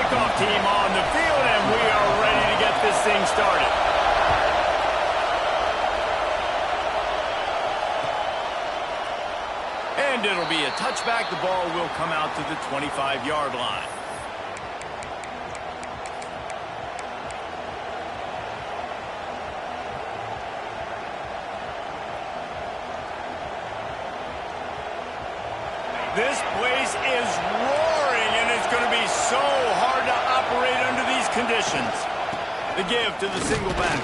kickoff team on the field, and we are ready to get this thing started. And it'll be a touchback. The ball will come out to the 25-yard line. This place is roaring, and it's going to be so hard to operate under these conditions. The give to the single back.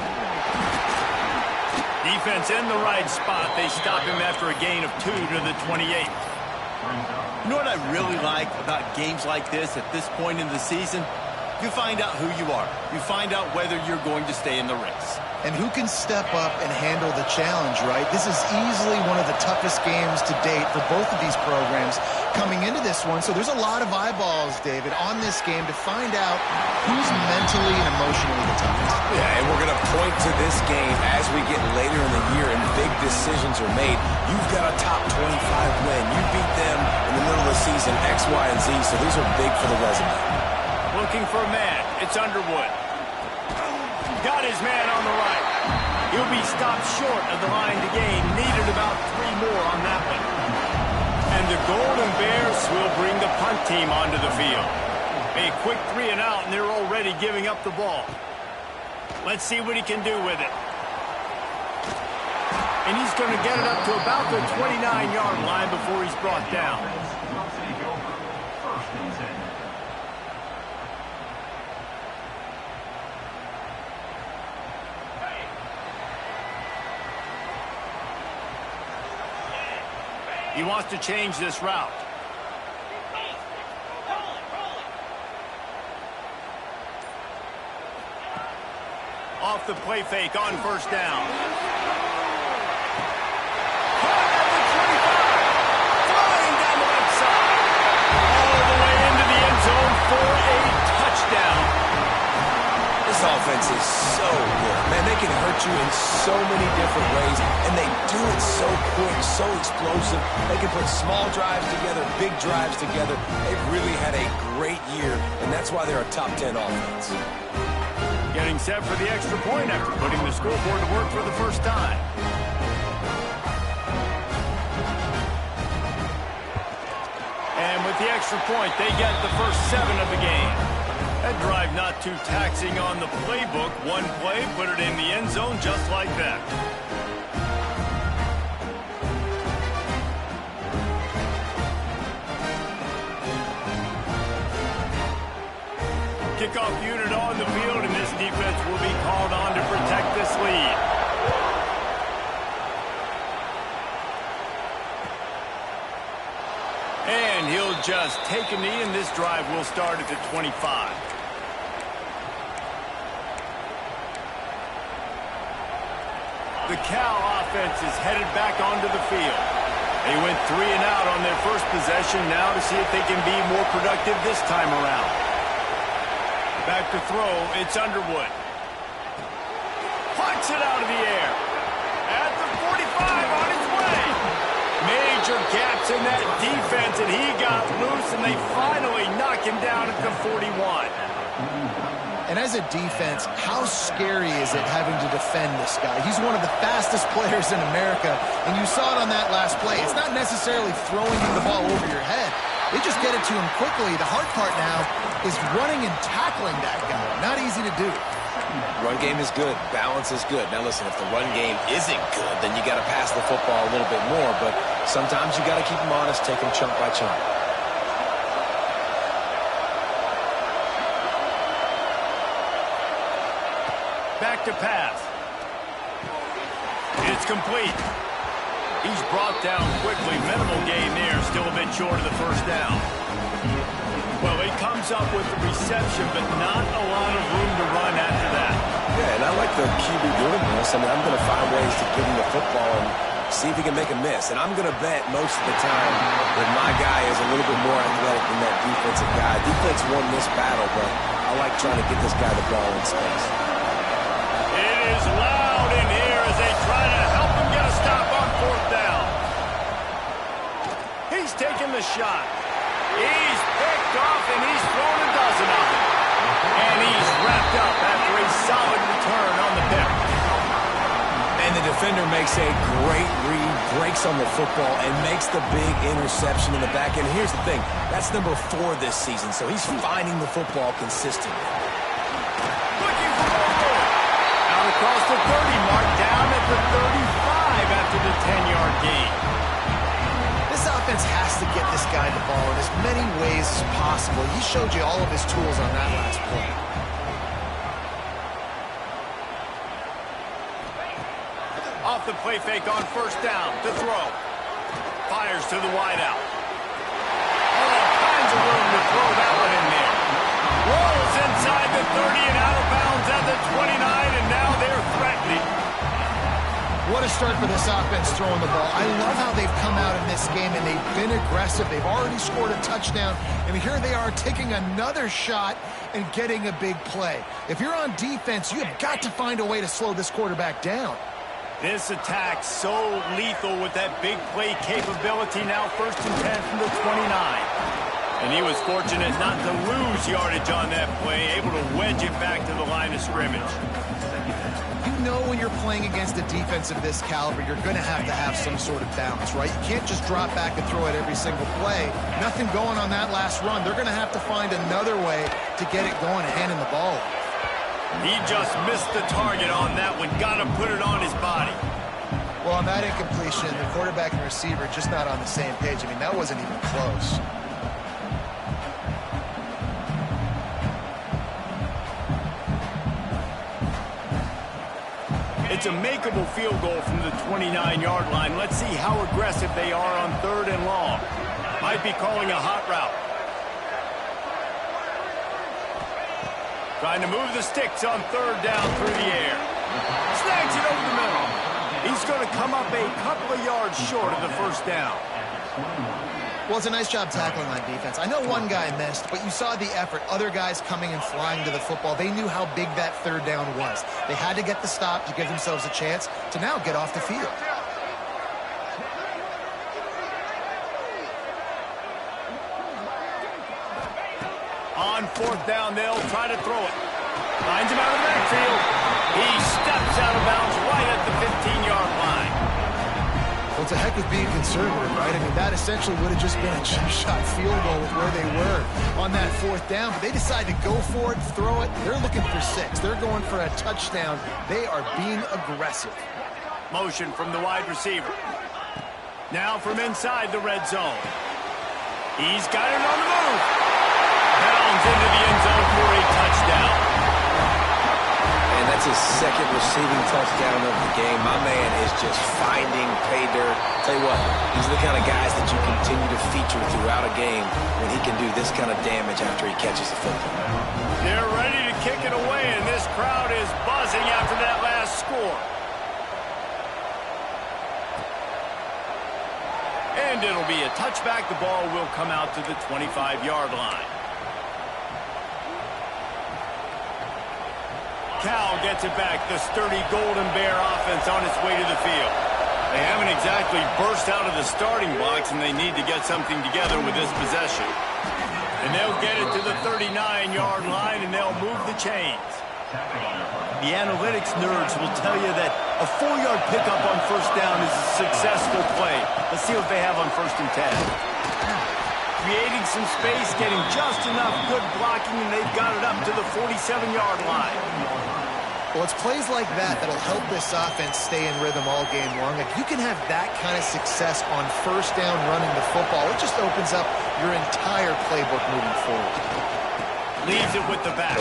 Defense in the right spot. They stop him after a gain of 2 to the 28. You know what I really like about games like this at this point in the season? You find out who you are. You find out whether you're going to stay in the race. And who can step up and handle the challenge, right? This is easily one of the toughest games to date for both of these programs coming into this one. So there's a lot of eyeballs, David, on this game to find out who's mentally and emotionally the toughest. Yeah, and we're going to point to this game as we get later in the year and big decisions are made. You've got a top 25 win. You beat them in the middle of the season, X, Y, and Z, so these are big for the resume. Looking for a man. It's Underwood. Got his man on the right. He'll be stopped short of the line to gain. Needed about 3 more on that one. And the Golden Bears will bring the punt team onto the field. A quick 3 and out, and they're already giving up the ball. Let's see what he can do with it. And he's going to get it up to about the 29-yard line before he's brought down. He wants to change this route. Off the play fake on first down. Caught at the 25. Flying down the left side. All the way into the end zone for a touchdown. This offense is so good. Man, they can hurt you in so many different ways, and they do it so quick, so explosive. They can put small drives together, big drives together. They've really had a great year, and that's why they're a top 10 offense. Getting set for the extra point after putting the scoreboard to work for the first time. And with the extra point, they get the first 7 of the game. That drive not too taxing on the playbook. One play, put it in the end zone just like that. Kickoff unit on the field, and this defense will be called on to protect this lead. And he'll just take a knee, and this drive will start at the 25. The Cal offense is headed back onto the field. They went 3 and out on their first possession, now to see if they can be more productive this time around. Back to throw, it's Underwood. Punts it out of the air. At the 45, on his way. Major gaps in that defense, and he got loose, and they finally knock him down at the 41. And as a defense, how scary is it having to defend this guy? He's one of the fastest players in America, and you saw it on that last play. It's not necessarily throwing you the ball over your head. They just get it to him quickly. The hard part now is running and tackling that guy. Not easy to do. Run game is good. Balance is good. Now, listen, if the run game isn't good, then you got to pass the football a little bit more. But sometimes you got to keep them honest, take them chunk by chunk. Back to pass. It's complete. He's brought down quickly. Minimal gain there. Still a bit short of the first down. Well, he comes up with the reception, but not a lot of room to run after that. Yeah, and I like the QB doing this. I mean, I'm going to find ways to give him the football and see if he can make a miss. And I'm going to bet most of the time that my guy is a little bit more athletic than that defensive guy. Defense won this battle, but I like trying to get this guy the ball in space. It is loud in here as they try to help him get a stop on fourth down. He's taking the shot. He's picked off, and he's thrown a dozen of them. And he's wrapped up after a solid return on the pick. And the defender makes a great read, breaks on the football, and makes the big interception in the back end. Here's the thing, that's number 4 this season, so he's finding the football consistently. Looking for more. Out across the 30, marked down at the 35 after the 10-yard gain. This offense has to get this guy the ball in as many ways as possible. He showed you all of his tools on that last play. Off the play fake on first down to throw. Fires to the wideout. All kinds of room to throw that one in there. Rolls inside the 30 and out of bounds at the 29, and now they're threatening. What a start for this offense throwing the ball. I love how they've come out in this game, and they've been aggressive. They've already scored a touchdown, and here they are taking another shot and getting a big play. If you're on defense, you have got to find a way to slow this quarterback down. This attack so lethal with that big play capability. Now 1st and 10 from the 29. And he was fortunate not to lose yardage on that play, able to wedge it back to the line of scrimmage. You know when you're playing against a defense of this caliber, you're going to have some sort of balance, right? You can't just drop back and throw it every single play. Nothing going on that last run. They're going to have to find another way to get it going and handing the ball off. He just missed the target on that one. Got to put it on his body. Well, on that incompletion, the quarterback and receiver just not on the same page. I mean, that wasn't even close. It's a makeable field goal from the 29-yard line. Let's see how aggressive they are on 3rd and long. Might be calling a hot route. Trying to move the sticks on 3rd down through the air. Snags it over the middle. He's going to come up a couple of yards short of the 1st down. Well, it's a nice job tackling on defense. I know one guy missed, but you saw the effort. Other guys coming and flying to the football. They knew how big that 3rd down was. They had to get the stop to give themselves a chance to now get off the field. On 4th down, they'll try to throw it. Finds him out of the backfield. He steps out of bounds right at the 15-yard line. Well, it's a heck of being conservative, right? I mean, that essentially would have just been a chip-shot field goal with where they were on that 4th down. But they decided to go for it, throw it. They're looking for 6. They're going for a touchdown. They are being aggressive. Motion from the wide receiver. Now from inside the red zone. He's got it on the move. Bounds into the end zone for a touchdown. And that's his 2nd receiving touchdown of the game. My man is just finding pay dirt. Tell you what, these are the kind of guys that you continue to feature throughout a game when he can do this kind of damage after he catches the football. They're ready to kick it away, and this crowd is buzzing after that last score. And it'll be a touchback. The ball will come out to the 25-yard line. Cal gets it back. The sturdy Golden Bear offense on its way to the field. They haven't exactly burst out of the starting blocks, and they need to get something together with this possession. And they'll get it to the 39-yard line, and they'll move the chains. The analytics nerds will tell you that a 4-yard pickup on 1st down is a successful play. Let's see what they have on 1st and 10. Creating some space, getting just enough good blocking, and they've got it up to the 47-yard line. Well, it's plays like that that'll help this offense stay in rhythm all game long. If you can have that kind of success on 1st down running the football, it just opens up your entire playbook moving forward. Leaves it with the back.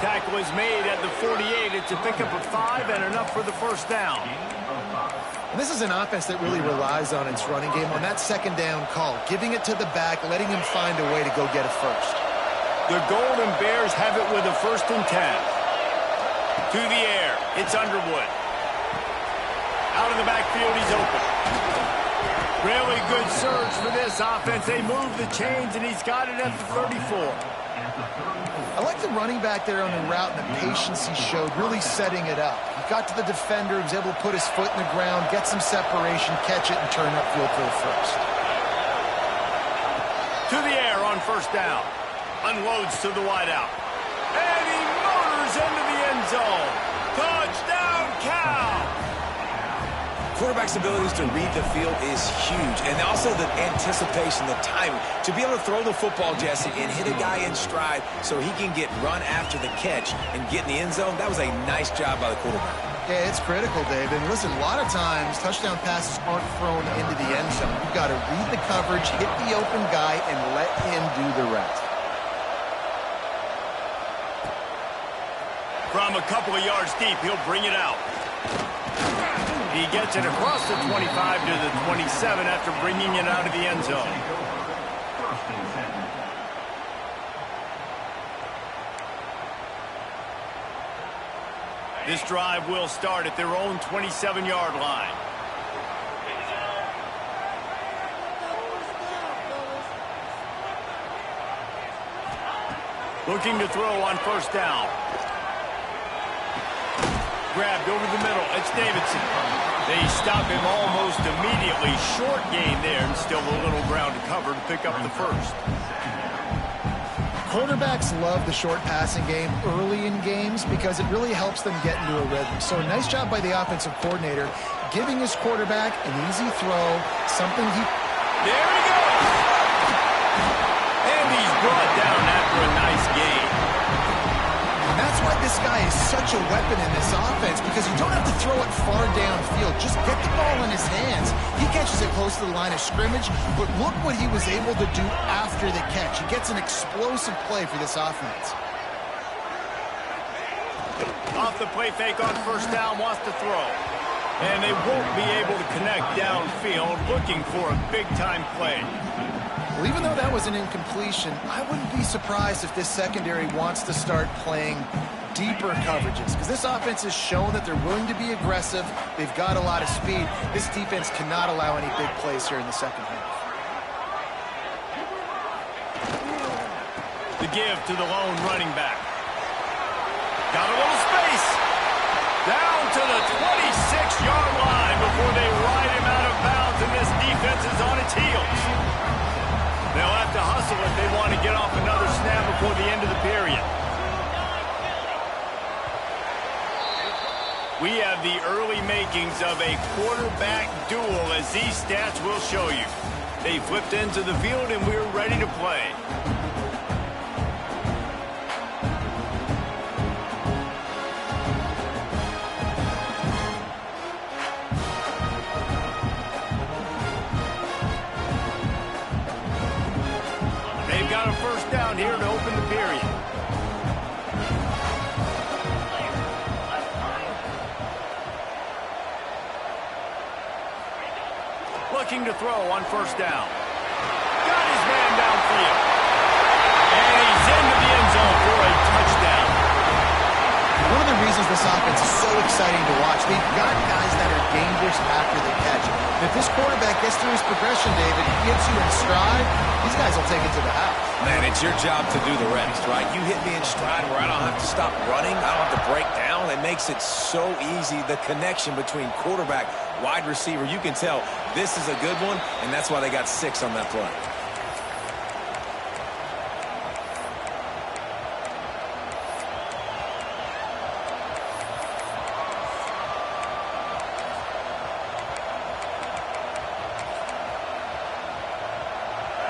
Tackle is made at the 48. It's a pickup of 5 and enough for the 1st down. And this is an offense that really relies on its running game on that 2nd down call, giving it to the back, letting him find a way to go get a first. The Golden Bears have it with a 1st and 10. To the air, it's Underwood. Out of the backfield, he's open. Really good surge for this offense. They move the chains, and he's got it at the 34. I like the running back there on the route and the patience he showed, really setting it up. He got to the defender, he was able to put his foot in the ground, get some separation, catch it, and turn upfield for the first. To the air on 1st down. Unloads to the wideout. zone. Touchdown, Cal! Quarterback's abilities to read the field is huge, and also the anticipation, the timing. To be able to throw the football, Jesse, and hit a guy in stride so he can get run after the catch and get in the end zone, that was a nice job by the quarterback. Yeah, it's critical, David. Listen, a lot of times touchdown passes aren't thrown into the end zone. You've got to read the coverage, hit the open guy, and let him do the rest. From a couple of yards deep, he'll bring it out. He gets it across the 25 to the 27 after bringing it out of the end zone. This drive will start at their own 27-yard line. Looking to throw on first down. Grabbed over the middle. It's Davidson. They stop him almost immediately. Short gain there, and still a little ground to cover to pick up the first. Quarterbacks love the short passing game early in games because it really helps them get into a rhythm. So a nice job by the offensive coordinator giving his quarterback an easy throw, something he... There he goes! And he's brought down after a nice gain. And that's why this guy is such a weapon in this offense, because you don't have to throw it far downfield. Just get the ball in his hands. He catches it close to the line of scrimmage, but look what he was able to do after the catch. He gets an explosive play for this offense. Off the play fake on first down, wants to throw. And they won't be able to connect downfield, looking for a big-time play. Well, even though that was an incompletion, I wouldn't be surprised if this secondary wants to start playing deeper coverages, because this offense has shown that they're willing to be aggressive. They've got a lot of speed. This defense cannot allow any big plays here in the second half. The give to the lone running back. Got a little space. Down to the 26-yard line before they ride him out of bounds, and this defense is on its heels. They'll have to hustle if they want to get off another snap before the end of the period. We have the early makings of a quarterback duel, as these stats will show you. They flipped into the field, and we're ready to play. They've got a first down here to open the period. Looking to throw on first down. Got his man downfield. And he's into the end zone for a touchdown. One of the reasons this offense is so exciting to watch, they've got guys that are dangerous after the catch. And if this quarterback gets through his progression, David, he gets you in stride, these guys will take it to the house. Man, it's your job to do the rest, right? You hit me in stride where I don't have to stop running. I don't have to break down. It makes it so easy, the connection between quarterback, wide receiver. You can tell this is a good one, and that's why they got 6 on that play.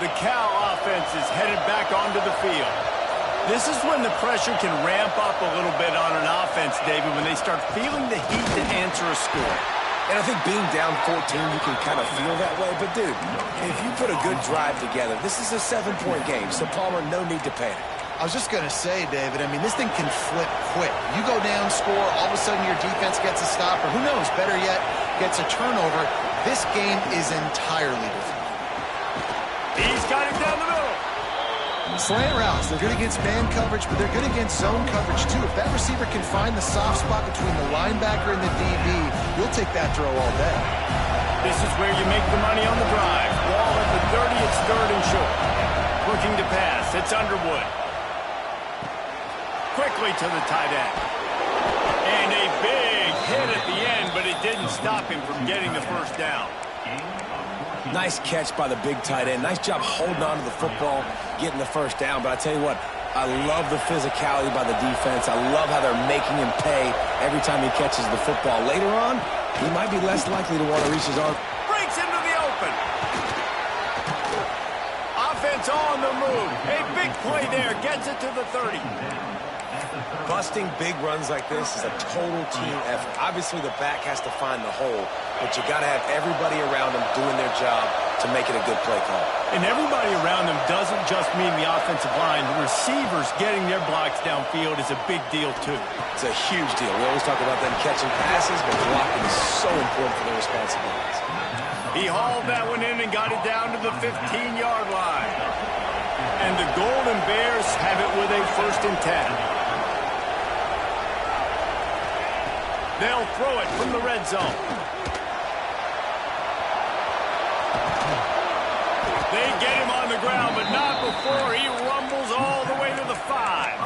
The Cal offense is headed back onto the field. This is when the pressure can ramp up a little bit on an offense, David, when they start feeling the heat to answer a score. And I think being down 14, you can kind of feel that way. But, dude, if you put a good drive together, this is a 7-point game, so Palmer, no need to panic. I was just going to say, David, I mean, this thing can flip quick. You go down, score, all of a sudden your defense gets a stop, or who knows, better yet, gets a turnover. This game is entirely different. He's got it down the middle. Slant routes, they're good against man coverage, but they're good against zone coverage, too. If that receiver can find the soft spot between the linebacker and the DB, you'll take that throw all day. This is where you make the money on the drive. Ball at the 30, it's third and short. Looking to pass, it's Underwood. Quickly to the tight end. And a big hit at the end, but it didn't stop him from getting the first down. Nice catch by the big tight end. Nice job holding on to the football, getting the first down. But I tell you what, I love the physicality by the defense. I love how they're making him pay every time he catches the football. Later on, he might be less likely to want to reach his arm. Breaks into the open. Offense on the move. A big play there. Gets it to the 30. Busting big runs like this is a total team effort. Obviously, the back has to find the hole, but you got to have everybody around him doing their job to make it a good play call. And everybody around them doesn't just mean the offensive line. The receivers getting their blocks downfield is a big deal, too. It's a huge deal. We always talk about them catching passes, but blocking is so important for their responsibilities. He hauled that one in and got it down to the 15-yard line. And the Golden Bears have it with a 1st and 10. They'll throw it from the red zone. They get him on the ground, but not before he rumbles all the way to the 5.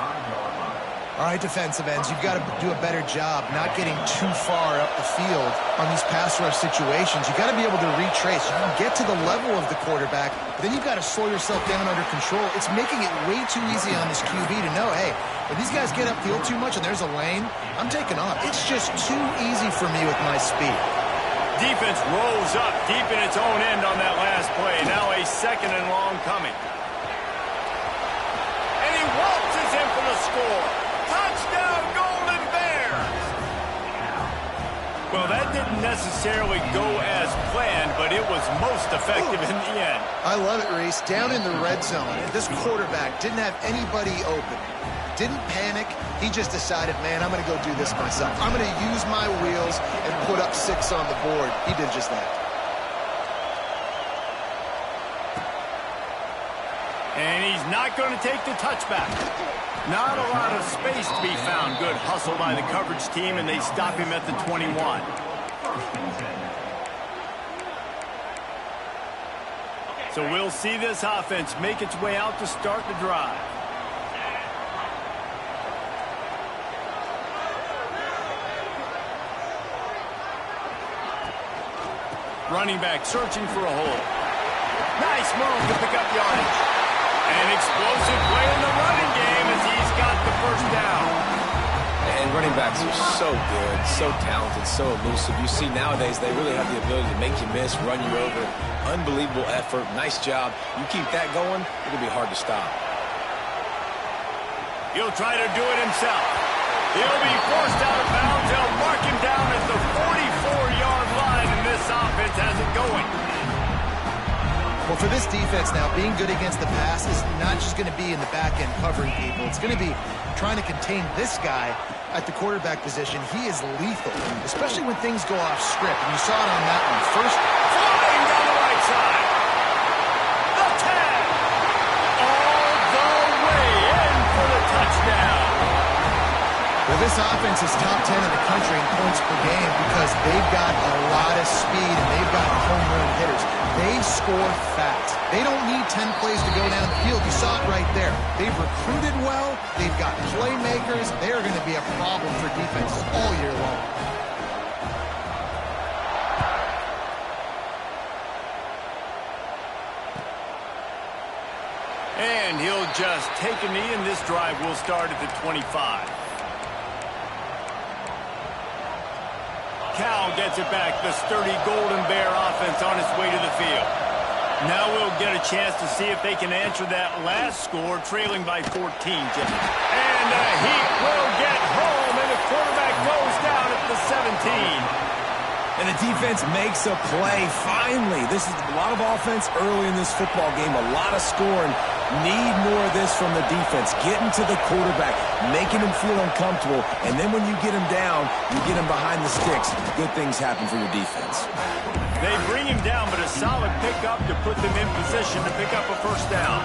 All right, defensive ends, you've got to do a better job not getting too far up the field on these pass rush situations. You've got to be able to retrace. You can get to the level of the quarterback, but then you've got to slow yourself down under control. It's making it way too easy on this QB to know, hey, if these guys get upfield too much and there's a lane, I'm taking off. It's just too easy for me with my speed. Defense rolls up deep in its own end on that last play. Now a 2nd and long coming. And he waltzes in for the score. Touchdown, Golden Bears! Well, that didn't necessarily go as planned, but it was most effective in the end. I love it, Reese. Down in the red zone, this quarterback didn't have anybody open. Didn't panic. He just decided, man, I'm going to go do this myself. I'm going to use my wheels and put up 6 on the board. He did just that. And he's not going to take the touchback. Not a lot of space to be found. Good hustle by the coverage team, and they stop him at the 21. So we'll see this offense make its way out to start the drive. Running back searching for a hole. Nice move to pick up yardage. An explosive play in the running game as he's got the 1st down. And running backs are so good, so talented, so elusive. You see nowadays they really have the ability to make you miss, run you over. Unbelievable effort. Nice job. You keep that going, it'll be hard to stop. He'll try to do it himself. He'll be forced out of bounds. They'll mark him down at the 44-yard line, and this offense has it going. Well, for this defense now, being good against the pass is not just going to be in the back end covering people. It's going to be trying to contain this guy at the quarterback position. He is lethal, especially when things go off script. And you saw it on that one. First, flying down the right side. The 10. All the way in for the touchdown. Well, this offense is top 10 in the country in points per game because they've got a lot of speed and they've got home run hitters. They score fast. They don't need 10 plays to go down the field. You saw it right there. They've recruited well. They've got playmakers. They are going to be a problem for defenses all year long. And he'll just take a knee, and this drive will start at the 25. Cal gets it back. The sturdy Golden Bear offense on its way to the field. Now we'll get a chance to see if they can answer that last score, trailing by 14, Jimmy. And he will get home, and the quarterback goes down at the 17. And the defense makes a play, finally. This is a lot of offense early in this football game, a lot of scoring. Need more of this from the defense. Getting to the quarterback, making him feel uncomfortable, and then when you get him down, you get him behind the sticks. Good things happen for your defense. They bring him down, but a solid pickup to put them in position to pick up a 1st down.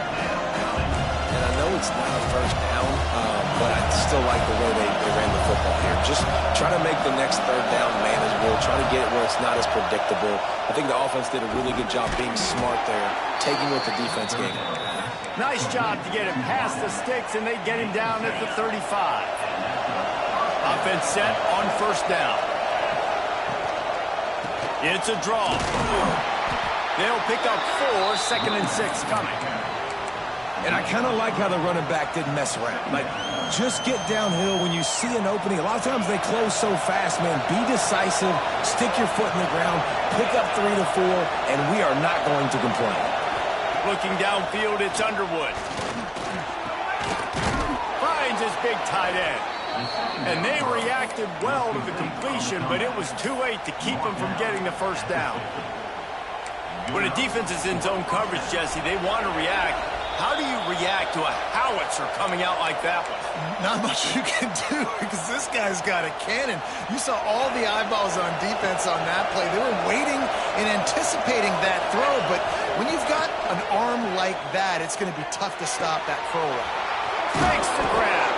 And I know it's not a 1st down, but I still like the way they ran the football here. Just try to make the next 3rd down manageable, try to get it where it's not as predictable. I think the offense did a really good job being smart there, taking what the defense gave them. Nice job to get him past the sticks, and they get him down at the 35. Offense set on 1st down. It's a draw. They'll pick up 4, 2nd and 6 coming. And I kind of like how the running back didn't mess around. Like, just get downhill when you see an opening. A lot of times they close so fast, man. Be decisive, stick your foot in the ground, pick up 3 to 4, and we are not going to complain. Looking downfield, it's Underwood. Finds his big tight end. And they reacted well to the completion, but it was too late to keep them from getting the first down. When a defense is in zone coverage, Jesse, they want to react. How do you react to a howitzer coming out like that one? Not much you can do because this guy's got a cannon. You saw all the eyeballs on defense on that play. They were waiting and anticipating that throw, but when you've got an arm like that, it's going to be tough to stop that throw route. Makes the grab.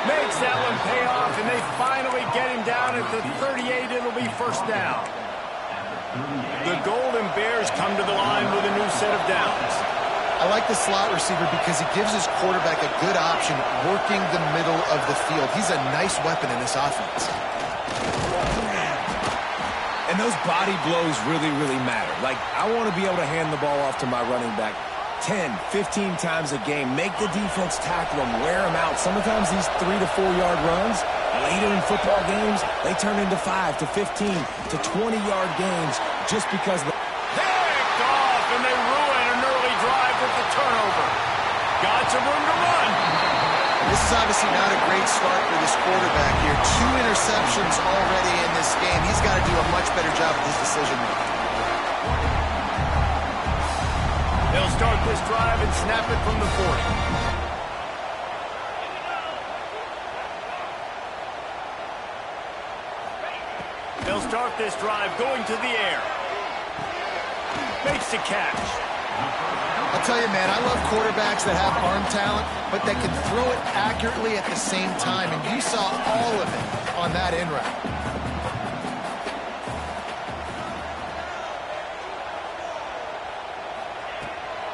Makes that one pay off, and they finally get him down at the 38. It'll be first down. The Golden Bears come to the line with a new set of downs. I like the slot receiver because he gives his quarterback a good option working the middle of the field. He's a nice weapon in this offense. And those body blows really, really matter. Like, I want to be able to hand the ball off to my running back 10, 15 times a game. Make the defense tackle them, wear them out. Sometimes these 3 to 4 yard runs, later in football games, they turn into 5 to 15 to 20 yard games just because of the... Picked off, and they ruin an early drive with the turnover. Got some room to run. And this is obviously not a great start for this quarterback here. 2 interceptions already in this game. He's got to do a much better job with his decision-making. They'll start this drive and snap it from the 40. They'll start this drive going to the air. Makes the catch. I'll tell you, man, I love quarterbacks that have arm talent, but that can throw it accurately at the same time, and you saw all of it on that in route.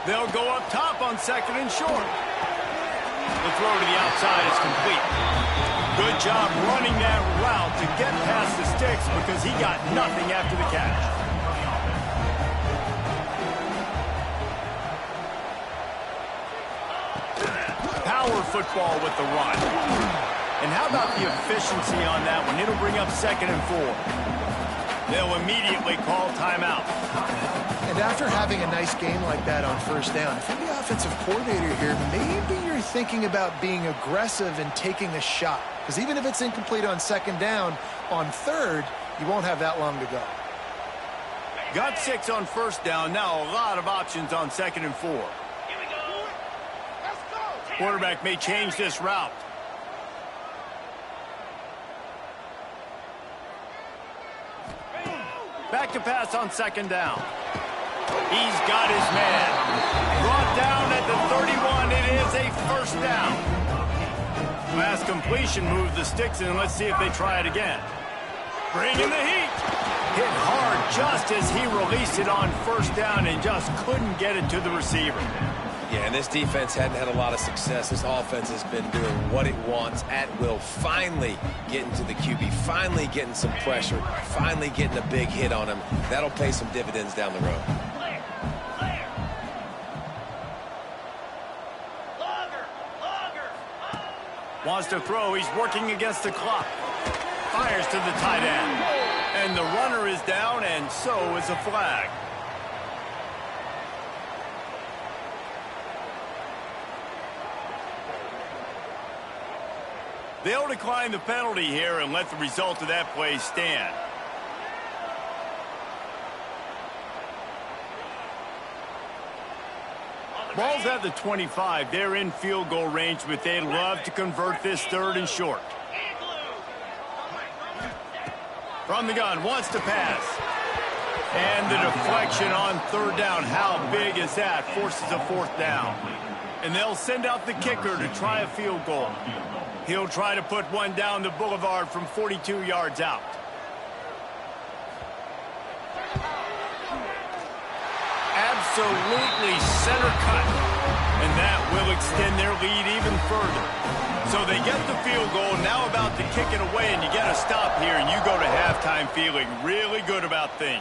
They'll go up top on second and short. The throw to the outside is complete. Good job running that route to get past the sticks because he got nothing after the catch. Power football with the run. And how about the efficiency on that one? It'll bring up second and 4. They'll immediately call timeout. And after having a nice game like that on first down, if you're the offensive coordinator here, maybe you're thinking about being aggressive and taking a shot. Because even if it's incomplete on second down, on third, you won't have that long to go. Got 6 on first down. Now a lot of options on second and 4. Quarterback may change this route. Back to pass on second down. He's got his man. Brought down at the 31. It is a first down. Last completion moved the sticks in. Let's see if they try it again. Bringing the heat. Hit hard just as he released it on first down and just couldn't get it to the receiver. Yeah, and this defense hadn't had a lot of success. This offense has been doing what it wants at will. Finally getting to the QB. Finally getting some pressure. Finally getting a big hit on him. That'll pay some dividends down the road. Wants to throw. He's working against the clock. Fires to the tight end. And the runner is down, and so is a flag. They'll decline the penalty here and let the result of that play stand. Ball's at the 25. They're in field goal range, but they'd love to convert this third and short. From the gun, wants to pass. And the deflection on third down. How big is that? Forces a fourth down. And they'll send out the kicker to try a field goal. He'll try to put one down the boulevard from 42 yards out. Absolutely center cut. And that will extend their lead even further. So they get the field goal, now about to kick it away, and you get a stop here, and you go to halftime feeling really good about things.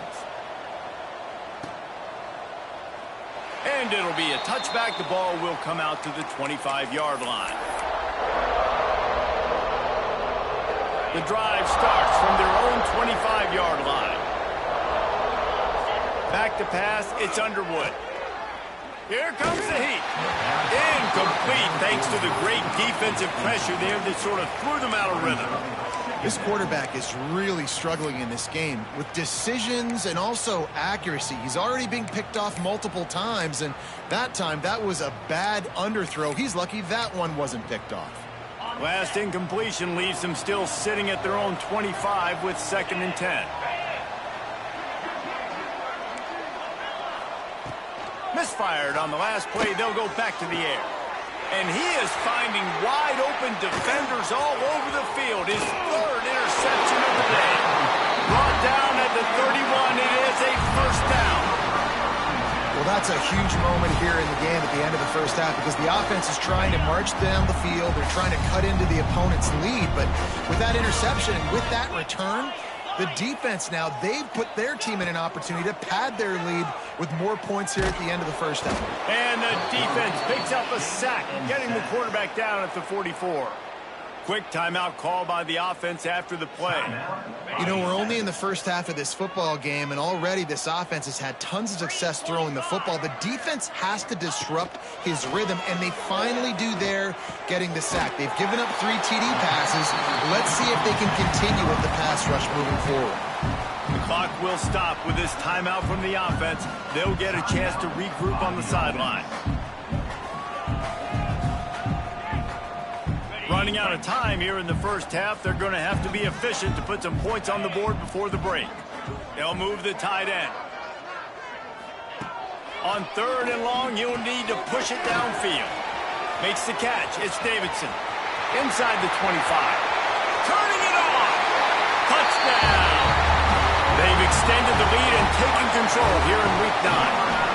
And it'll be a touchback. The ball will come out to the 25-yard line. The drive starts from their own 25-yard line. Back to pass, it's Underwood. Here comes the heat. Incomplete thanks to the great defensive pressure there that sort of threw them out of rhythm. This quarterback is really struggling in this game with decisions and also accuracy. He's already being picked off multiple times, and that time that was a bad underthrow. He's lucky that one wasn't picked off. Last incompletion leaves them still sitting at their own 25 with 2nd and 10. Misfired on the last play. They'll go back to the air. And he is finding wide-open defenders all over the field. His 3rd interception of the day. Brought down at the 31. It is a 1st down. Well, that's a huge moment here in the game at the end of the first half because the offense is trying to march down the field. They're trying to cut into the opponent's lead. But with that interception and with that return, the defense now, they've put their team in an opportunity to pad their lead with more points here at the end of the first half. And the defense picks up a sack, getting the quarterback down at the 44. Quick timeout call by the offense after the play. You know, we're only in the first half of this football game, and already this offense has had tons of success throwing the football. The defense has to disrupt his rhythm, and they finally do there, getting the sack. They've given up 3 TD passes. Let's see if they can continue with the pass rush moving forward. The clock will stop with this timeout from the offense. They'll get a chance to regroup on the sideline. Running out of time here in the first half. They're going to have to be efficient to put some points on the board before the break. They'll move the tight end. On 3rd and long, he'll need to push it downfield. Makes the catch. It's Davidson. Inside the 25. Turning it on. Touchdown. They've extended the lead and taken control here in Week 9.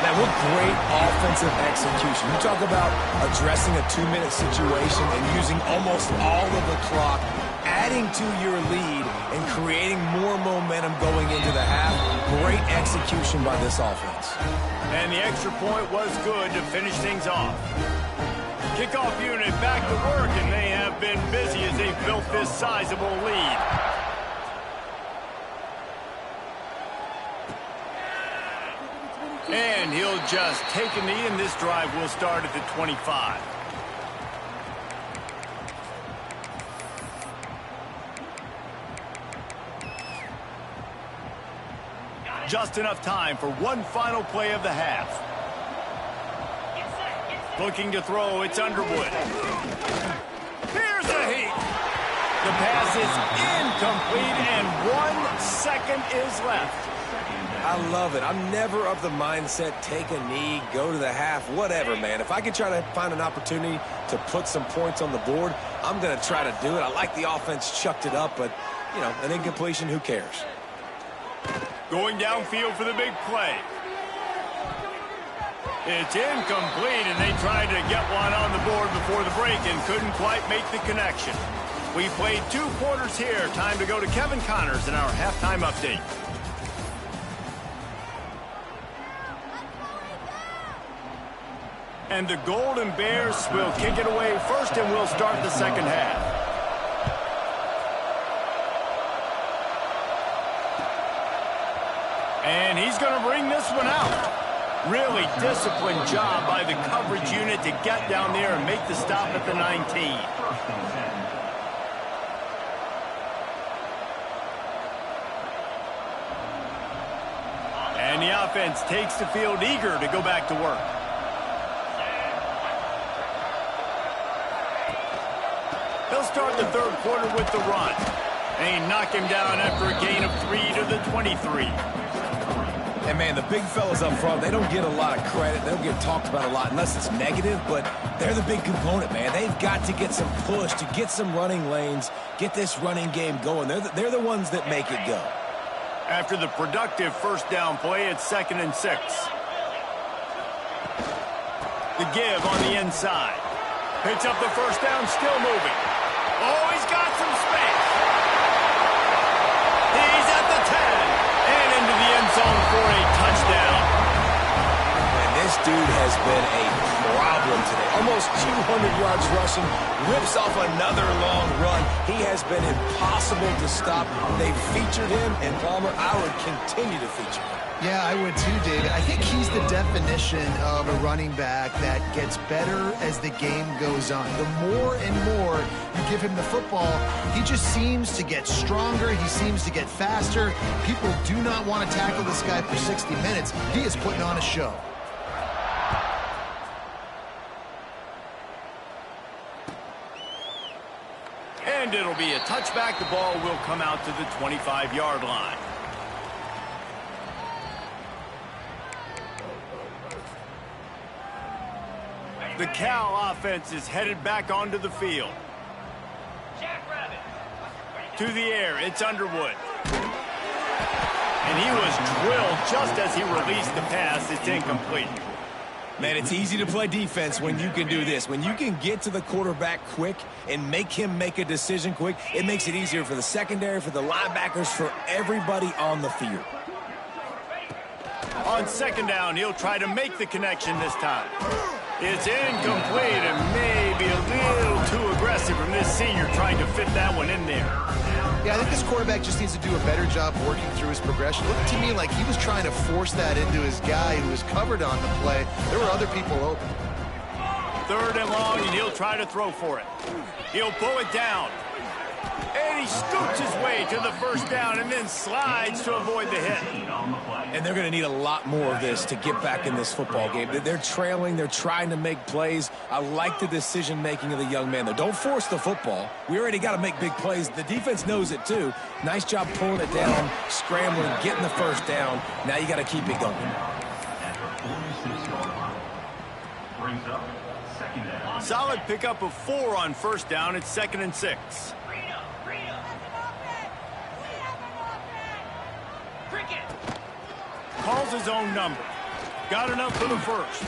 Man, what great offensive execution. You talk about addressing a 2-minute situation and using almost all of the clock, adding to your lead and creating more momentum going into the half. Great execution by this offense. And the extra point was good to finish things off. Kickoff unit back to work, and they have been busy as they've built this sizable lead. And he'll just take a knee, and this drive will start at the 25. Just enough time for one final play of the half. Looking to throw, it's Underwood. Here's the heat. The pass is incomplete, and 1 second is left. I love it. I'm never of the mindset, take a knee, go to the half, whatever, man. If I can try to find an opportunity to put some points on the board, I'm going to try to do it. I like the offense chucked it up, but, you know, an incompletion, who cares? Going downfield for the big play. It's incomplete, and they tried to get one on the board before the break and couldn't quite make the connection. We played 2 quarters here. Time to go to Kevin Connors in our halftime update. And the Golden Bears will kick it away first, and we'll start the second half. And he's going to bring this one out. Really disciplined job by the coverage unit to get down there and make the stop at the 19. And the offense takes the field eager to go back to work. They'll start the third quarter with the run. They knock him down after a gain of 3 to the 23. And, man, the big fellas up front, they don't get a lot of credit. They don't get talked about a lot unless it's negative, but they're the big component, man. They've got to get some push, to get some running lanes, get this running game going. They're the ones that make it go. After the productive first down play, it's 2nd and 6. The give on the inside. Picks up the first down, still moving. Oh, he's got some space. He's at the 10 and into the end zone for a touchdown. dude has been a problem today. Almost 200 yards rushing, rips off another long run. He has been impossible to stop. They've featured him, and Palmer, I would continue to feature him. Yeah, I would too, David. I think he's the definition of a running back that gets better as the game goes on. The more and more you give him the football, he just seems to get stronger. He seems to get faster. People do not want to tackle this guy for 60 minutes. He is putting on a show. And it'll be a touchback. The ball will come out to the 25-yard line. The Cal offense is headed back onto the field. To the air, it's Underwood. And he was drilled just as he released the pass. It's incomplete. Man, it's easy to play defense when you can do this. When you can get to the quarterback quick and make him make a decision quick, it makes it easier for the secondary, for the linebackers, for everybody on the field. On second down, he'll try to make the connection this time. It's incomplete and maybe a little too aggressive from this senior trying to fit that one in there. Yeah, I think this quarterback just needs to do a better job working through his progression. Looked to me like he was trying to force that into his guy who was covered on the play. There were other people open. Third and long, and he'll try to throw for it. He'll pull it down. And he scoots his way to the first down and then slides to avoid the hit. And they're going to need a lot more of this to get back in this football game. They're trailing. They're trying to make plays. I like the decision-making of the young man, though. Don't force the football. We already got to make big plays. The defense knows it, too. Nice job pulling it down, scrambling, getting the first down. Now you got to keep it going. Solid pickup of 4 on first down. It's 2nd and 6. Calls his own number. Got enough for the first.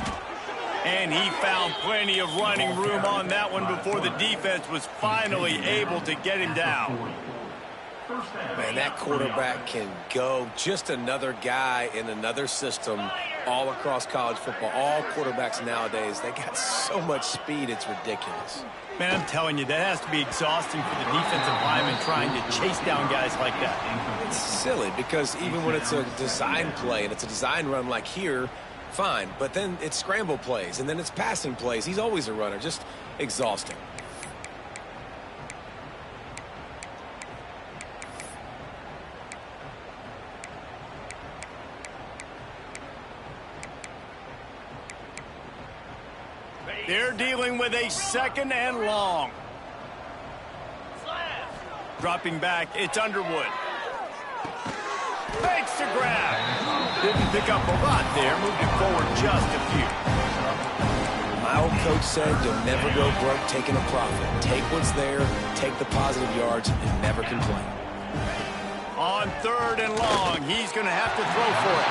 And he found plenty of running room on that one before the defense was finally able to get him down. Man, that quarterback can go. Just another guy in another system all across college football. All quarterbacks nowadays, they got so much speed, it's ridiculous. Man, I'm telling you, that has to be exhausting for the defensive lineman trying to chase down guys like that. It's silly because even when it's a design play and it's a design run like here, fine. But then it's scramble plays and then it's passing plays. He's always a runner. Just exhausting. They're dealing with a 2nd and long. Dropping back, it's Underwood. Makes the grab. Didn't pick up a lot there, moved it forward just a few. My old coach said you'll never go broke taking a profit. Take what's there, take the positive yards, and never complain. On 3rd and long, he's going to have to throw for it.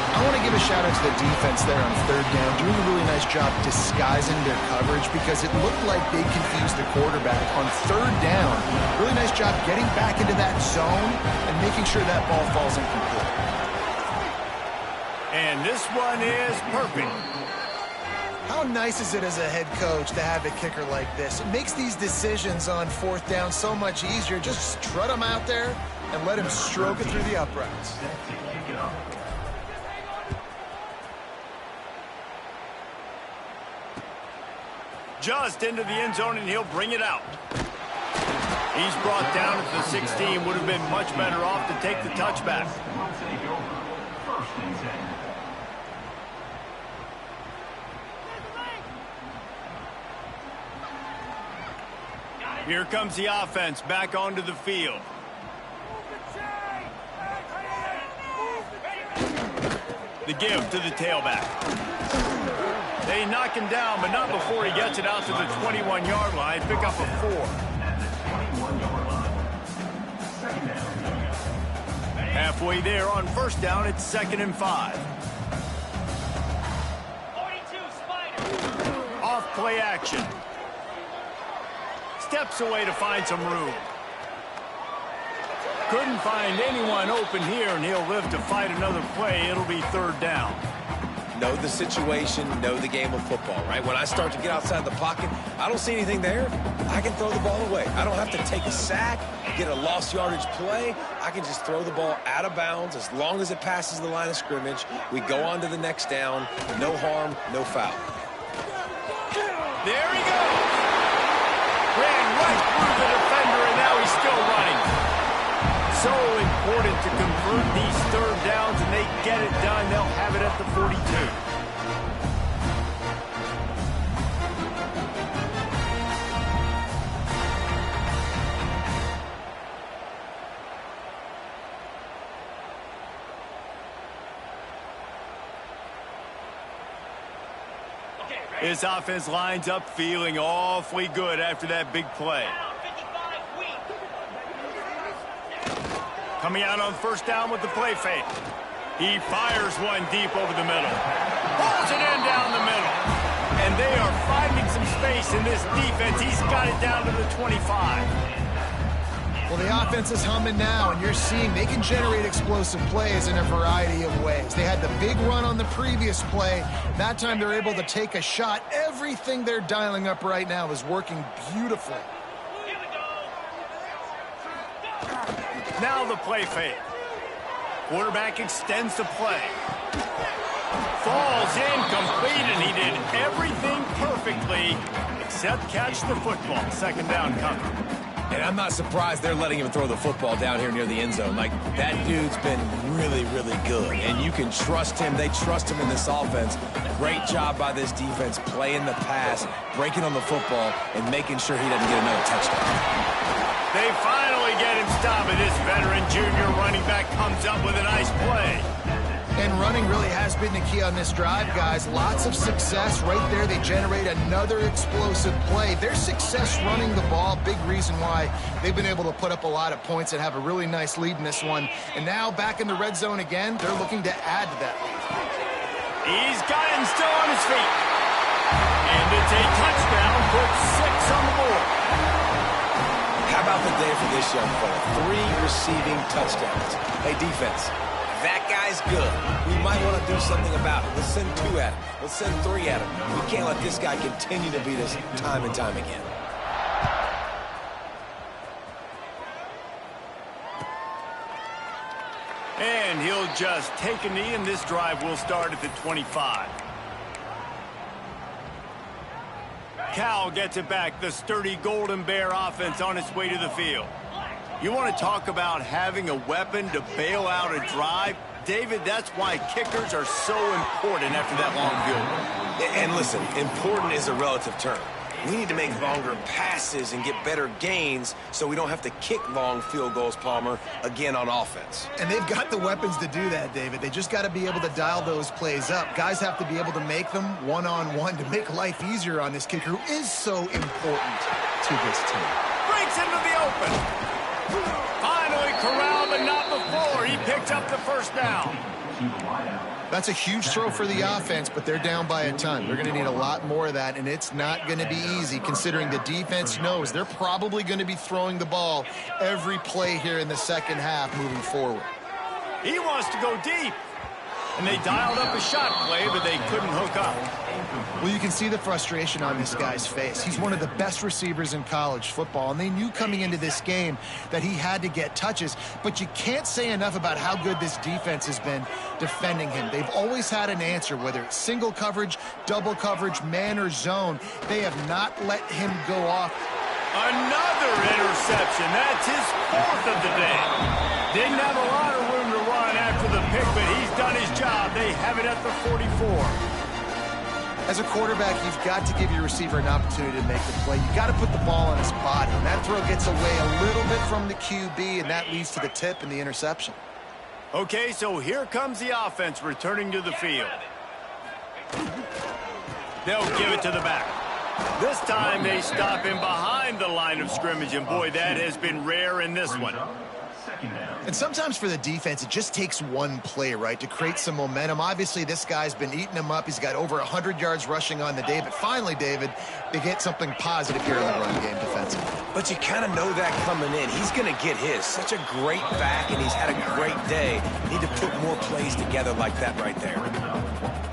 I want to give a shout out to the defense there on 3rd down, doing a really nice job disguising their coverage because it looked like they confused the quarterback on 3rd down. Really nice job getting back into that zone and making sure that ball falls incomplete. And this one is perfect. How nice is it as a head coach to have a kicker like this? It makes these decisions on 4th down so much easier. Just strut him out there and let him stroke it through the uprights. Just into the end zone, and he'll bring it out. He's brought down at the 16. Would have been much better off to take the touchback. Here comes the offense back onto the field. The give to the tailback. They knock him down, but not before he gets it out to the 21-yard line. Pick up a 4. Halfway there on first down, it's 2nd and 5. 42 Spider. Off play action. Steps away to find some room. Couldn't find anyone open here, and he'll live to fight another play. It'll be 3rd down. know the situation, know the game of football, right? When I start to get outside the pocket, I don't see anything there. I can throw the ball away. I don't have to take a sack, get a lost yardage play. I can just throw the ball out of bounds as long as it passes the line of scrimmage. We go on to the next down. No harm, no foul. There he goes. Ran right through the defender, and now he's still running. So important to convert these third downs, and they get it done. They'll have it at the 42. His offense lines up feeling awfully good after that big play. Coming out on first down with the play fake. He fires one deep over the middle. Pulls it in down the middle. And they are finding some space in this defense. He's got it down to the 25. Well, the offense is humming now, and you're seeing they can generate explosive plays in a variety of ways. They had the big run on the previous play. That time they're able to take a shot. Everything they're dialing up right now is working beautifully. Now the play fake. Quarterback extends the play. Falls incomplete, and he did everything perfectly except catch the football. Second down coming. And I'm not surprised they're letting him throw the football down here near the end zone. Like, that dude's been really, really good. And you can trust him. They trust him in this offense. Great job by this defense playing the pass, breaking on the football, and making sure he doesn't get another touchdown. They finally get him stopped, and this veteran junior running back comes up with a nice play. And running really has been the key on this drive, guys. Lots of success right there. They generate another explosive play. Their success running the ball, big reason why they've been able to put up a lot of points and have a really nice lead in this one. And now back in the red zone again, they're looking to add to that lead. He's got him still on his feet. And it's a touchdown, puts 6 on the board. How about the day for this young fella? 3 receiving touchdowns. Hey, defense. That guy's good. We might want to do something about it. Let's send 2 at him. Let's send 3 at him. We can't let this guy continue to beat us time and time again. And he'll just take a knee, and this drive will start at the 25. Cal gets it back. The sturdy Golden Bear offense on its way to the field. You want to talk about having a weapon to bail out a drive? David, that's why kickers are so important after that long field goal. And listen, important is a relative term. We need to make longer passes and get better gains so we don't have to kick long field goals, Palmer, again on offense. And they've got the weapons to do that, David. They just got to be able to dial those plays up. Guys have to be able to make them one-on-one to make life easier on this kicker who is so important to this team. Breaks into the open. Finally corralled, but not before. He picked up the first down. That's a huge throw for the offense, but they're down by a ton. They're going to need a lot more of that, and it's not going to be easy considering the defense knows they're probably going to be throwing the ball every play here in the second half moving forward. He wants to go deep. And they dialed up a shot play, but they couldn't hook up. Well, you can see the frustration on this guy's face. He's one of the best receivers in college football, and they knew coming into this game that he had to get touches, but you can't say enough about how good this defense has been defending him. They've always had an answer, whether it's single coverage, double coverage, man or zone. They have not let him go off. Another interception. That's his 4th of the day. Didn't have a lot of room to run after the pick, but he's done his job. They have it at the 44. As a quarterback, you've got to give your receiver an opportunity to make the play. You've got to put the ball on his body. And that throw gets away a little bit from the QB, and that leads to the tip and the interception. Okay, so here comes the offense returning to the field. They'll give it to the back. This time they stop him behind the line of scrimmage, and boy, that has been rare in this one. And sometimes for the defense, it just takes one play, right, to create some momentum. Obviously, this guy's been eating them up. He's got over 100 yards rushing on the day. But finally, David, they get something positive here in the run game defensively. But you kind of know that coming in. He's going to get his. Such a great back, and he's had a great day. Need to put more plays together like that right there.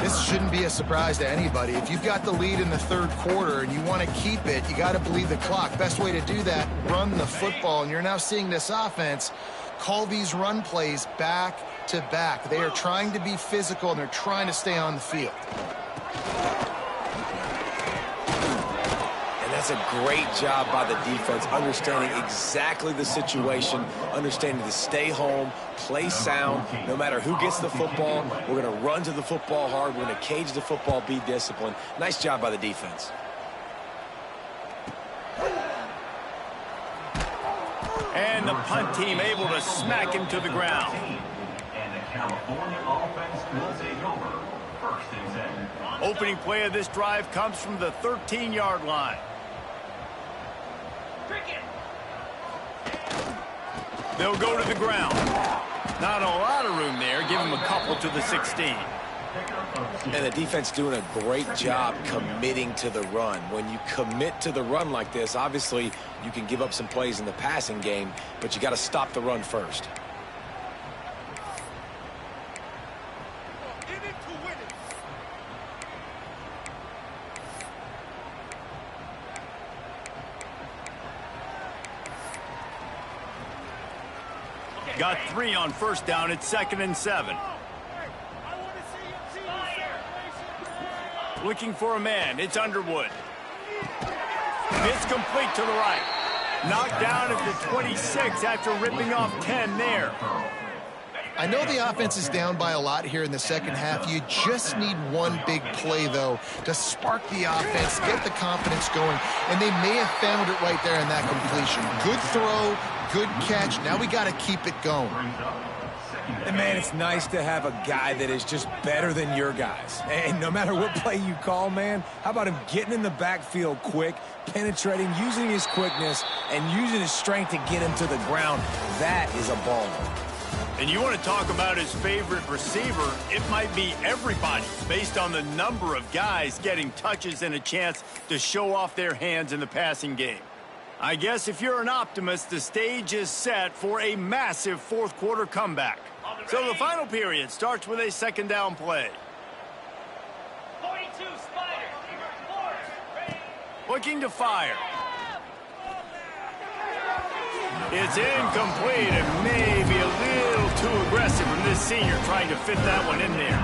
This shouldn't be a surprise to anybody. If you've got the lead in the third quarter and you want to keep it, you got to bleed the clock. Best way to do that, run the football. And you're now seeing this offense call these run plays back to back. They are trying to be physical, and they're trying to stay on the field. That's a great job by the defense, understanding exactly the situation, understanding to stay home, play sound. No matter who gets the football, we're going to run to the football hard. We're going to cage the football, be disciplined. Nice job by the defense. And the punt team able to smack him to the ground. And the California offense will take over. First and 10. Opening play of this drive comes from the 13-yard line. They'll go to the ground. Not a lot of room there. Give him a couple to the 16. And the defense doing a great job committing to the run. When you commit to the run like this, obviously you can give up some plays in the passing game, but you got to stop the run first. Got 3 on first down. It's 2nd and 7. Looking for a man. It's Underwood. It's complete to the right. Knocked down at the 26 after ripping off 10 there. I know the offense is down by a lot here in the second half. You just need one big play, though, to spark the offense, get the confidence going, and they may have found it right there in that completion. Good throw, good catch. Now we got to keep it going. And, man, it's nice to have a guy that is just better than your guys. And no matter what play you call, man, how about him getting in the backfield quick, penetrating, using his quickness, and using his strength to get him to the ground. That is a baller. And you want to talk about his favorite receiver, it might be everybody based on the number of guys getting touches and a chance to show off their hands in the passing game. I guess if you're an optimist, the stage is set for a massive fourth quarter comeback. So the final period starts with a 2nd down play. 42 Spider. Looking to fire. It's incomplete and maybe a little too aggressive from this senior trying to fit that one in there.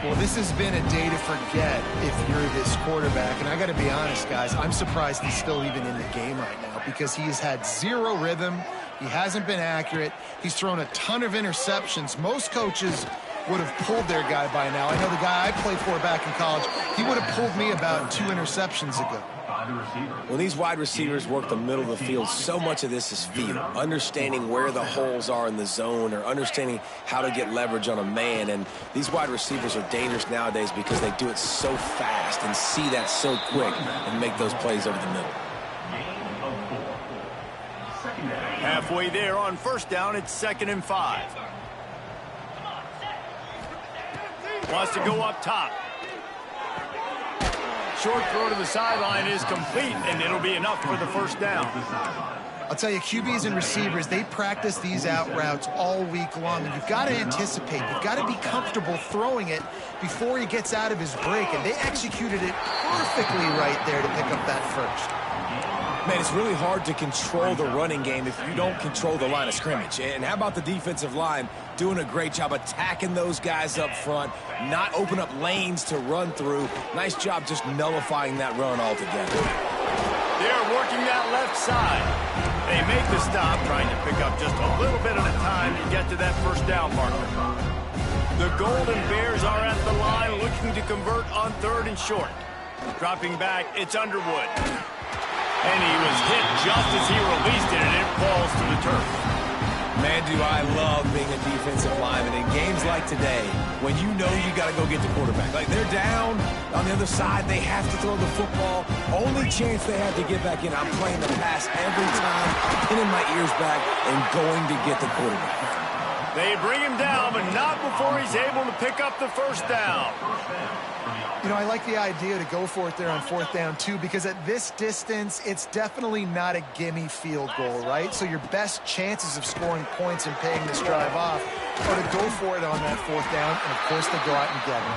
Well, this has been a day to forget if you're this quarterback. And I got to be honest, guys, I'm surprised he's still even in the game right now because he has had zero rhythm. He hasn't been accurate. He's thrown a ton of interceptions. Most coaches would have pulled their guy by now. I know the guy I played for back in college, he would have pulled me about 2 interceptions ago. When these wide receivers work the middle of the field, so much of this is feel. Understanding where the holes are in the zone or understanding how to get leverage on a man. And these wide receivers are dangerous nowadays because they do it so fast and see that so quick and make those plays over the middle. Halfway there on first down, it's 2nd and 5. Wants to go up top. Short throw to the sideline is complete, and it'll be enough for the first down. I'll tell you, QBs and receivers, they practice these out routes all week long. And you've got to anticipate. You've got to be comfortable throwing it before he gets out of his break. And they executed it perfectly right there to pick up that first. Man, it's really hard to control the running game if you don't control the line of scrimmage. And how about the defensive line doing a great job attacking those guys up front, not open up lanes to run through. Nice job just nullifying that run altogether. They're working that left side. They make the stop, trying to pick up just a little bit at a time to get to that first down marker. The Golden Bears are at the line looking to convert on 3rd and short. Dropping back, it's Underwood. And he was hit just as he released it, and it falls to the turf. Man, do I love being a defensive lineman in games like today when you know you got to go get the quarterback. Like, they're down on the other side. They have to throw the football. Only chance they have to get back in. I'm playing the pass every time, pinning my ears back and going to get the quarterback. They bring him down, but not before he's able to pick up the first down. You know, I like the idea to go for it there on 4th down, too, because at this distance, it's definitely not a gimme field goal, right? So your best chances of scoring points and paying this drive off are to go for it on that fourth down, and of course they go out and get it.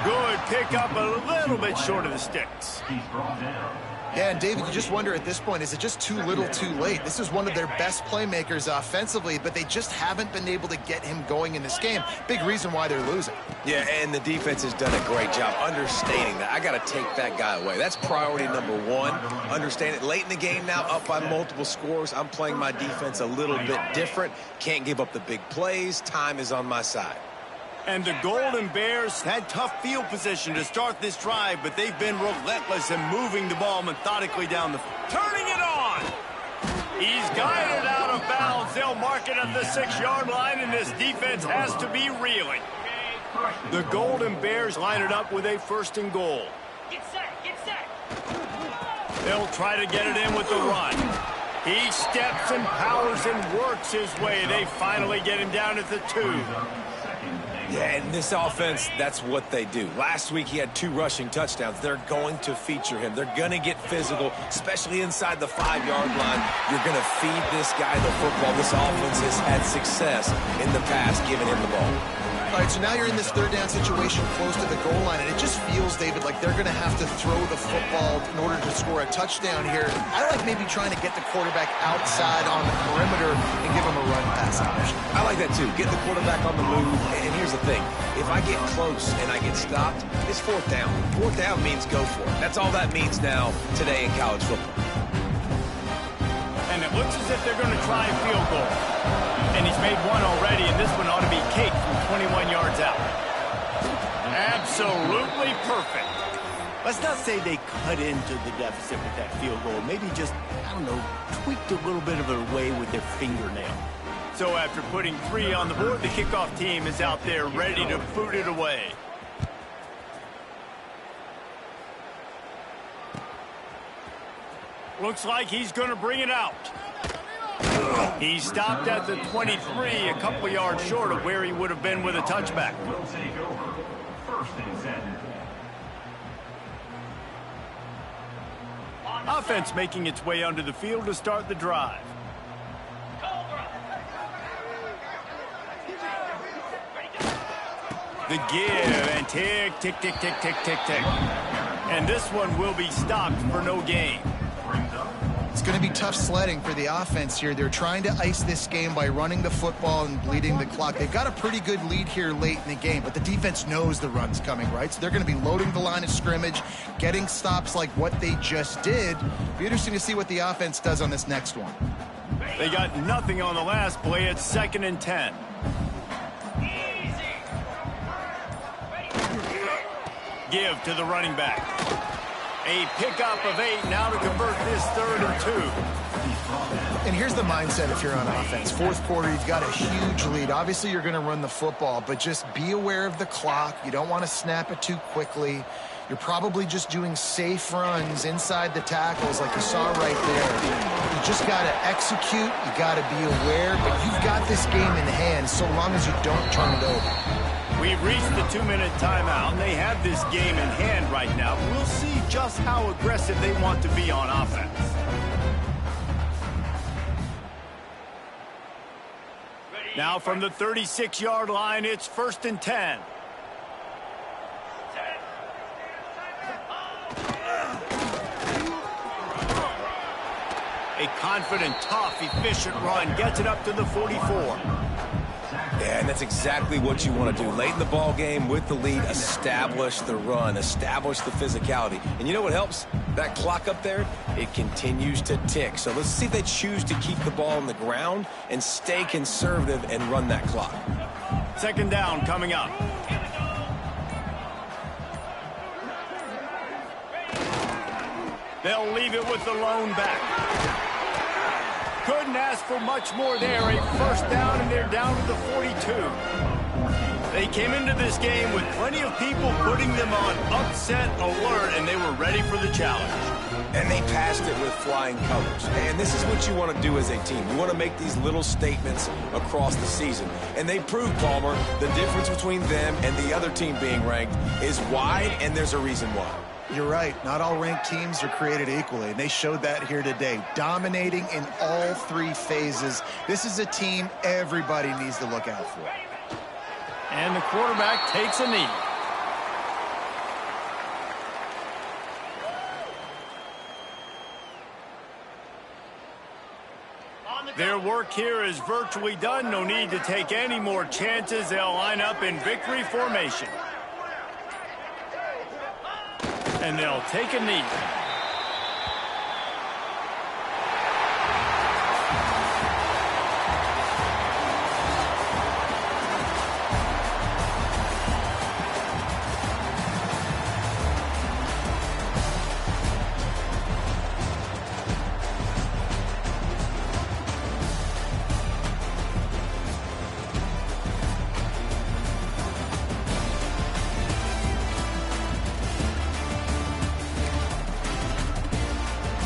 Good pickup, a little bit short of the sticks. He's brought down. Yeah, and David, you just wonder at this point, is it just too little too late? This is one of their best playmakers offensively, but they just haven't been able to get him going in this game. Big reason why they're losing. Yeah, and the defense has done a great job understanding that. I got to take that guy away. That's priority number one. Understand it. Late in the game now, up by multiple scores. I'm playing my defense a little bit different. Can't give up the big plays. Time is on my side. And the Golden Bears had tough field position to start this drive, but they've been relentless in moving the ball methodically down the... Turning it on! He's guided out of bounds. They'll mark it at the 6-yard line, and this defense has to be reeling. The Golden Bears line it up with a 1st and goal. Get set, get set. They'll try to get it in with the run. He steps and powers and works his way. They finally get him down at the 2. Yeah, and this offense, that's what they do. Last week, he had 2 rushing touchdowns. They're going to feature him. They're going to get physical, especially inside the 5-yard line. You're going to feed this guy the football. This offense has had success in the past giving him the ball. All right, so now you're in this 3rd down situation close to the goal line, and it just feels, David, like they're going to have to throw the football in order to score a touchdown here. I like maybe trying to get the quarterback outside on the perimeter and give him a run pass option. I like that, too. Get the quarterback on the move. And here's the thing. If I get close and I get stopped, it's 4th down. 4th down means go for it. That's all that means now today in college football. And it looks as if they're going to try a field goal. And he's made one already, and this one ought to be cake from 21 yards out. Absolutely perfect. Let's not say they cut into the deficit with that field goal. Maybe just, I don't know, tweaked a little bit of it away with their fingernail. So after putting 3 on the board, the kickoff team is out there ready to boot it away. Looks like he's going to bring it out. He stopped at the 23, a couple yards short of where he would have been with a touchback. Will take over. 1st and 10. Offense making its way onto the field to start the drive. The give and tick, tick, tick, tick, tick, tick, tick. And this one will be stopped for no gain. It's going to be tough sledding for the offense here. They're trying to ice this game by running the football and bleeding the clock. They've got a pretty good lead here late in the game, but the defense knows the run's coming, right? So they're going to be loading the line of scrimmage, getting stops like what they just did. Be interesting to see what the offense does on this next one. They got nothing on the last play. It's 2nd and 10. Give to the running back. A pickup of 8 now to convert this 3rd and 2. And here's the mindset if you're on offense. 4th quarter, you've got a huge lead. Obviously, you're going to run the football, but just be aware of the clock. You don't want to snap it too quickly. You're probably just doing safe runs inside the tackles like you saw right there. You just got to execute. You got to be aware, but you've got this game in hand so long as you don't turn it over. We've reached the 2-minute timeout, and they have this game in hand right now. We'll see just how aggressive they want to be on offense. Now from the 36-yard line, it's 1st and 10. A confident, tough, efficient run gets it up to the 44. Yeah, and that's exactly what you want to do. Late in the ball game with the lead, establish the run, establish the physicality. And you know what helps? That clock up there, it continues to tick. So let's see if they choose to keep the ball on the ground and stay conservative and run that clock. 2nd down coming up. They'll leave it with the lone back. Couldn't ask for much more there. A 1st down, and they're down to the 42. They came into this game with plenty of people putting them on upset alert, and they were ready for the challenge. And they passed it with flying colors. And this is what you want to do as a team. You want to make these little statements across the season. And they proved, Palmer, the difference between them and the other team being ranked is wide, and there's a reason why. You're right. Not all ranked teams are created equally, and they showed that here today, dominating in all three phases. This is a team everybody needs to look out for. And the quarterback takes a knee. Their work here is virtually done. No need to take any more chances. They'll line up in victory formation. And they'll take a knee.